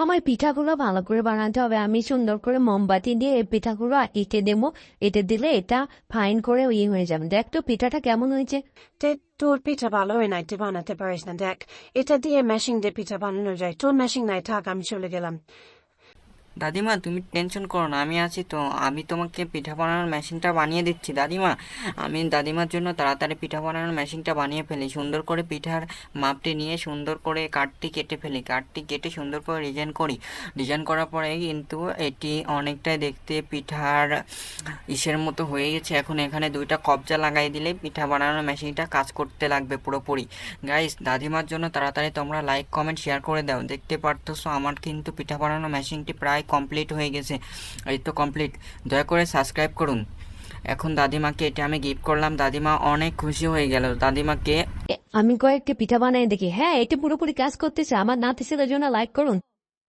আমার পিঠাগুলো ভালো করে বানাতে হবে। আমি সুন্দর করে মোমবাতি দিয়ে এই পিঠাগুলো এঁটে দেবো। এঁটে দিলে এটা ফাইন করে হয়ে যাবে। দেখ তো পিঠাটা কেমন হয়েছে। তোর পিঠা ভালো হয় নাই, তুই বানাতে পারিস না। দেখ, এটা দিয়ে মেশিন দিয়ে পিঠা বানানো যায়। তোর মেশিন নাই, থাক, আমি চলে গেলাম। দাদিমা তুমি টেনশন করো না, আমি আছি তো। আমি তোমাকে পিঠা বানানোর মেশিনটা বানিয়ে দিচ্ছি দাদিমা। আমি দাদিমার জন্য তাড়াতাড়ি পিঠা বানানোর মেশিনটা বানিয়ে ফেলি। সুন্দর করে পিঠার মাপটি নিয়ে সুন্দর করে কাঠটি কেটে ফেলি। কাঠটি কেটে সুন্দর করে ডিজাইন করি। ডিজাইন করার পরে কিন্তু এটি অনেকটাই দেখতে পিঠার ইসের মতো হয়ে গেছে। এখন এখানে দুইটা কবজা লাগাই দিলে পিঠা বানানোর মেশিনটা কাজ করতে লাগবে পুরোপুরি। গাইস, দাদিমার জন্য তাড়াতাড়ি তোমরা লাইক কমেন্ট শেয়ার করে দাও। দেখতে পারতেছো আমার কিন্তু পিঠা বানানোর মেশিনটি প্রায় কমপ্লিট হয়ে গেছে। এই তো কমপ্লিট। দয়া করে সাবস্ক্রাইব করুন। এখন দাদিমাকে এটা আমি গিফট করলাম। দাদিমা অনেক খুশি হয়ে গেল। দাদিমাকে আমি কয়েকটি পিঠা বানাই দেখি। হ্যাঁ, এটা পুরোপুরি কাজ করতেছে। আমার নাতি ছেলের জন্য লাইক করুন।